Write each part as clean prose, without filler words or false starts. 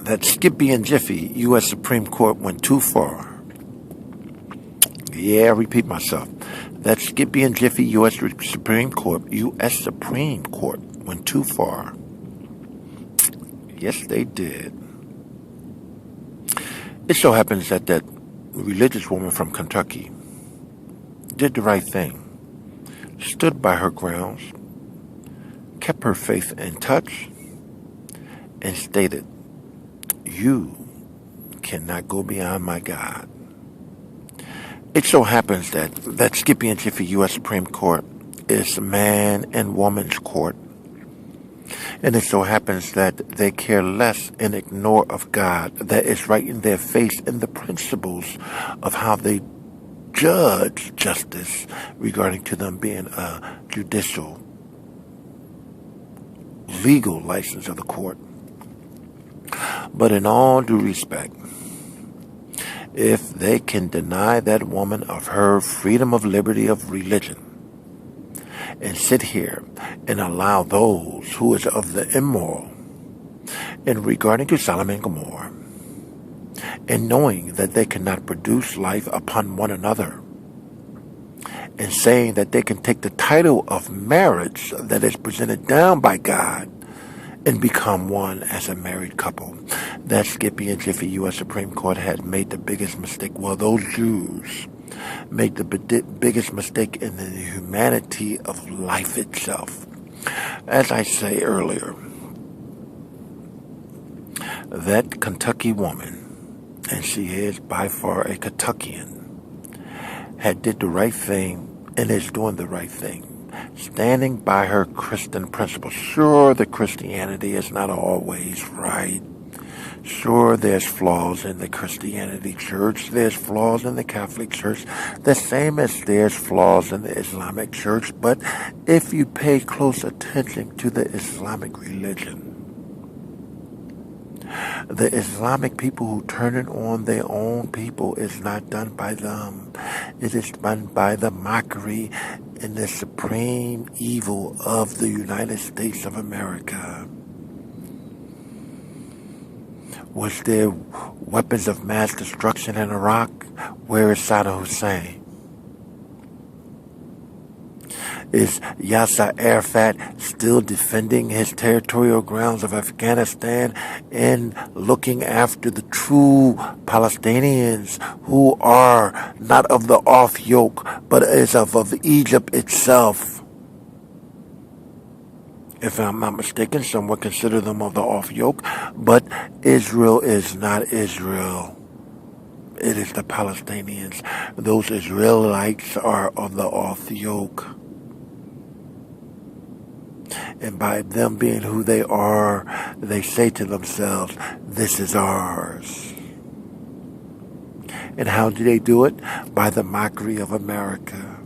that Skippy and Jiffy U.S. Supreme Court went too far. Yeah, I repeat myself. That Skippy and Jiffy U.S. Supreme Court went too far. Yes, they did. It so happens that that religious woman from Kentucky did the right thing, stood by her grounds, kept her faith in touch, and stated, "You cannot go beyond my God." It so happens that Skippy and Jiffy U.S. Supreme Court is a man and woman's court. And it so happens that they care less and ignore of God that is right in their face in the principles of how they judge justice regarding to them being a judicial, legal license of the court. But in all due respect, if they can deny that woman of her freedom of liberty of religion and sit here and allow those who is of the immoral in regarding to Sodom and Gomorrah, and knowing that they cannot produce life upon one another, and saying that they can take the title of marriage that is presented down by God and become one as a married couple, that Skippy and Jiffy U.S. Supreme Court had made the biggest mistake. Well, those Jews made the biggest mistake in the humanity of life itself. As I say earlier, that Kentucky woman, and she is by far a Kentuckian, had did the right thing and is doing the right thing, standing by her Christian principles. Sure, the Christianity is not always right. Sure, there's flaws in the Christianity church. There's flaws in the Catholic church. The same as there's flaws in the Islamic church. But if you pay close attention to the Islamic religion, the Islamic people who turn it on their own people is not done by them. It is done by the mockery and the supreme evil of the United States of America. Was there weapons of mass destruction in Iraq? Where is Saddam Hussein? Is Yasser Arafat still defending his territorial grounds of Afghanistan and looking after the true Palestinians who are not of the off yoke, but is of Egypt itself? If I'm not mistaken, some would consider them of the off yoke, but Israel is not Israel. It is the Palestinians. Those Israelites are of the off yoke. And by them being who they are, they say to themselves, this is ours. And how do they do it? By the mockery of America.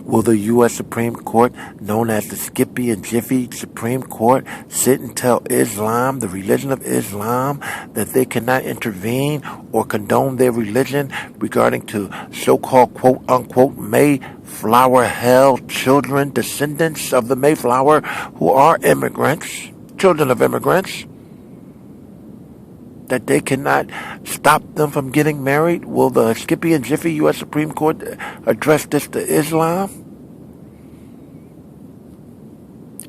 Will the U.S. Supreme Court, known as the Skippy and Jiffy Supreme Court, sit and tell Islam, the religion of Islam, that they cannot intervene or condone their religion regarding to so-called quote-unquote Mayflower hell children, descendants of the Mayflower, who are immigrants, children of immigrants, that they cannot stop them from getting married? Will the Skippy and Jiffy U.S. Supreme Court address this to Islam?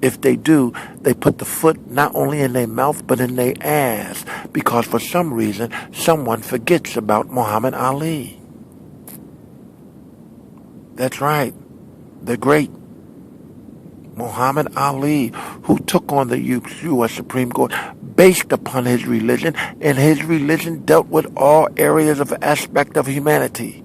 If they do, they put the foot not only in their mouth, but in their ass, because for some reason, someone forgets about Muhammad Ali. That's right, the great Muhammad Ali, who took on the U.S. Supreme Court based upon his religion, and his religion dealt with all areas of aspect of humanity.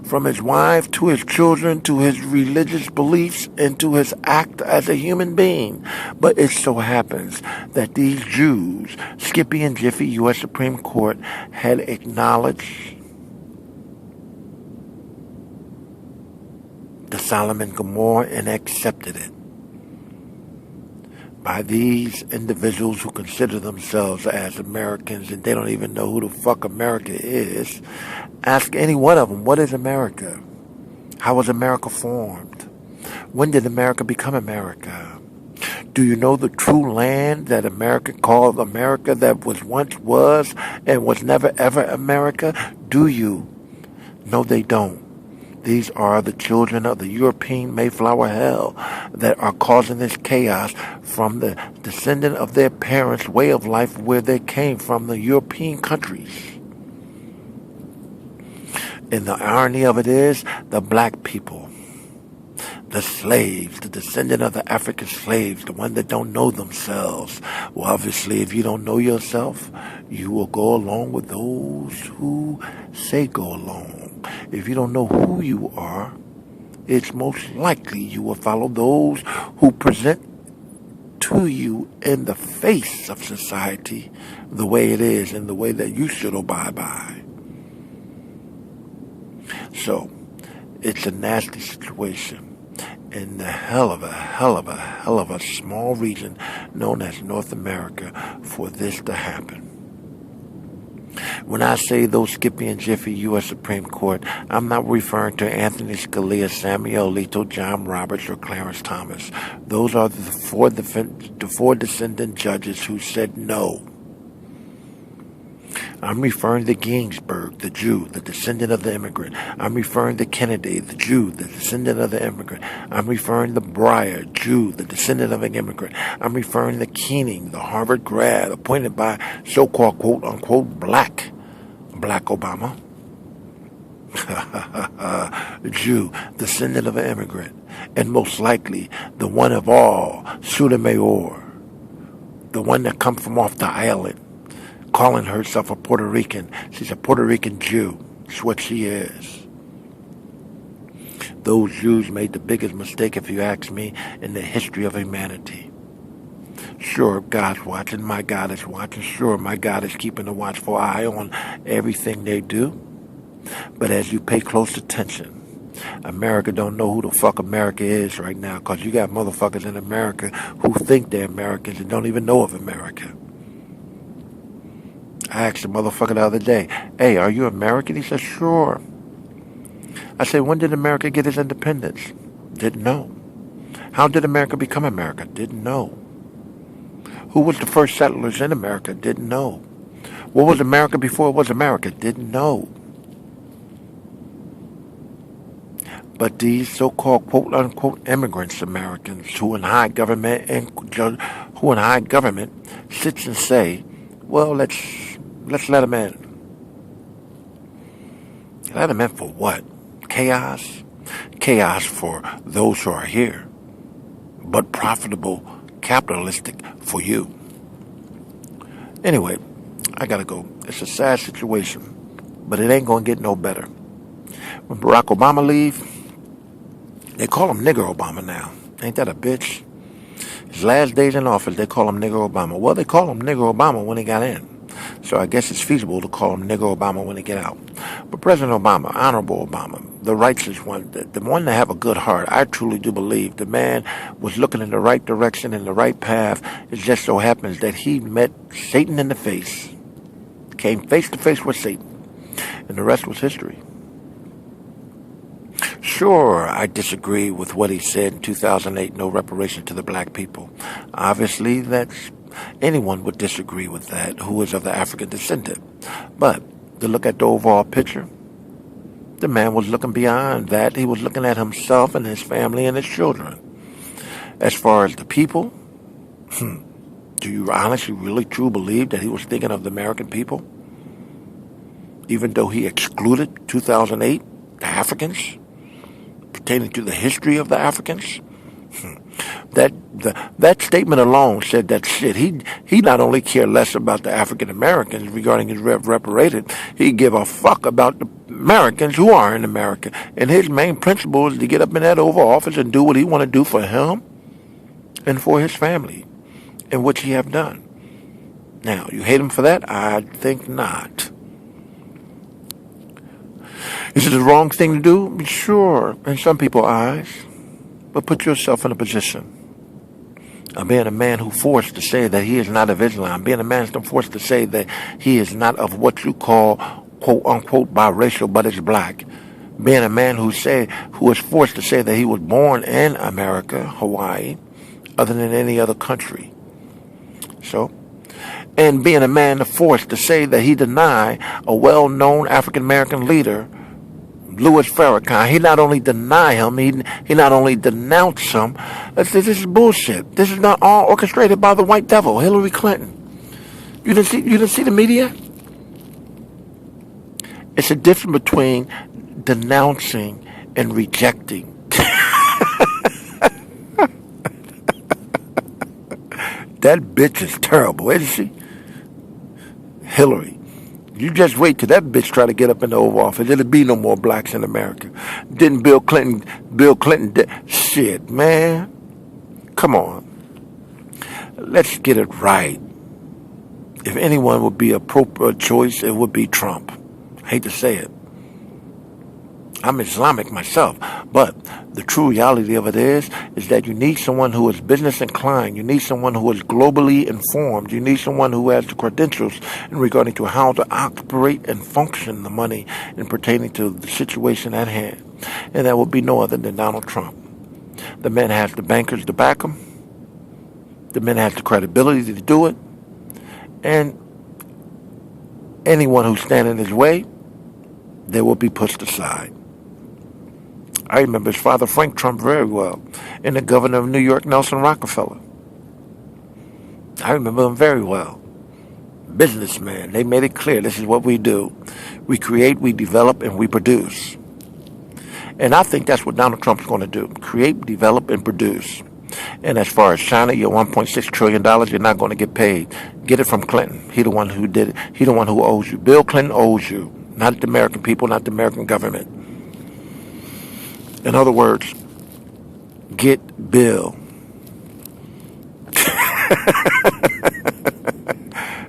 From his wife to his children to his religious beliefs and to his act as a human being. But it so happens that these Jews, Skippy and Jiffy U.S. Supreme Court, had acknowledged the Sodom and Gomorrah and accepted it. By these individuals who consider themselves as Americans and they don't even know who the fuck America is. Ask any one of them, what is America? How was America formed? When did America become America? Do you know the true land that America called America, that was and was never ever America? Do you? No, they don't. These are the children of the European Mayflower hell that are causing this chaos from the descendant of their parents' way of life where they came from, the European countries. And the irony of it is, the black people, the slaves, the descendant of the African slaves, the one that don't know themselves. Well, obviously, if you don't know yourself, you will go along with those who say go along. If you don't know who you are, it's most likely you will follow those who present to you in the face of society the way it is and the way that you should abide by. So, it's a nasty situation in the hell of a small region known as North America for this to happen. When I say those Skippy and Jiffy U.S. Supreme Court, I'm not referring to Anthony Scalia, Samuel Alito, John Roberts, or Clarence Thomas. Those are the four descendant judges who said no. I'm referring to Ginsburg, the Jew, the descendant of the immigrant. I'm referring to Kennedy, the Jew, the descendant of the immigrant. I'm referring to Breyer, Jew, the descendant of an immigrant. I'm referring to Keening, the Harvard grad appointed by so-called quote-unquote black Obama. Jew, descendant of an immigrant. And most likely, the one of all, Sotomayor, the one that come from off the island, calling herself a Puerto Rican. She's a Puerto Rican Jew. That's what she is. Those Jews made the biggest mistake, if you ask me, in the history of humanity. Sure, God's watching. My God is watching. Sure, my God is keeping a watchful eye on everything they do. But as you pay close attention, America don't know who the fuck America is right now, because you got motherfuckers in America who think they're Americans and don't even know of America. I asked a motherfucker the other day, hey, are you American? He said, sure. I said, when did America get its independence? Didn't know. How did America become America? Didn't know. Who was the first settlers in America? Didn't know. What was America before it was America? Didn't know. But these so-called quote-unquote immigrants, Americans, who in high government sits and say, well, let's let them in. Let them in for what? Chaos? Chaos for those who are here, but profitable, capitalistic for you. Anyway, I gotta go. It's a sad situation, but it ain't gonna get no better. When Barack Obama leave, they call him Nigger Obama now. Ain't that a bitch? His last days in office, they call him Nigger Obama. Well, they call him Nigger Obama when he got in. So I guess it's feasible to call him Nigger Obama when they get out. But President Obama, Honorable Obama, the righteous one, the one that have a good heart, I truly do believe the man was looking in the right direction, in the right path. It just so happens that he met Satan in the face, came face to face with Satan, and the rest was history. Sure, I disagree with what he said in 2008, no reparation to the black people. Obviously, anyone would disagree with that who is of the African descendant. But to look at the overall picture, the man was looking beyond that. He was looking at himself and his family and his children. As far as the people, do you honestly, really, truly believe that he was thinking of the American people? Even though he excluded 2008, the Africans, pertaining to the history of the Africans? That statement alone said that shit. He not only cared less about the African Americans regarding his reparated, he give a fuck about the Americans who are in America. And his main principle is to get up in that Oval Office and do what he want to do for him and for his family, and which he have done. Now, you hate him for that? I think not. Is it the wrong thing to do? Sure, in some people's eyes. But put yourself in a position of being a man who forced to say that he is not of Islam, being a man who's forced to say that he is not of what you call, quote-unquote, biracial, but is black. being a man who was forced to say that he was born in America, Hawaii, other than any other country. So, and being a man forced to say that he denied a well-known African-American leader, Louis Farrakhan. He not only denied him, he not only denounced him. This is bullshit. This is not all orchestrated by the white devil, Hillary Clinton. You didn't see the media? It's a difference between denouncing and rejecting. That bitch is terrible, isn't she? Hillary. You just wait till that bitch try to get up in the Oval Office. There'll be no more blacks in America. Didn't Bill Clinton did shit, man. Come on. Let's get it right. If anyone would be a appropriate choice, it would be Trump. I hate to say it. I'm Islamic myself, but the true reality of it is that you need someone who is business inclined. You need someone who is globally informed. You need someone who has the credentials in regarding to how to operate and function the money in pertaining to the situation at hand. And that would be no other than Donald Trump. The man has the bankers to back him. The man has the credibility to do it. And anyone who stands in his way, they will be pushed aside. I remember his father, Frank Trump, very well, and the governor of New York, Nelson Rockefeller. I remember him very well. Businessman. They made it clear this is what we do. We create, we develop, and we produce. And I think that's what Donald Trump's going to do. Create, develop, and produce. And as far as China, your $1.6 trillion, you're not going to get paid. Get it from Clinton. He the one who did it. He the one who owes you. Bill Clinton owes you. Not the American people, not the American government. In other words, get Bill.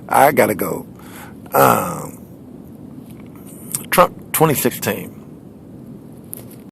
I gotta go. Trump 2016.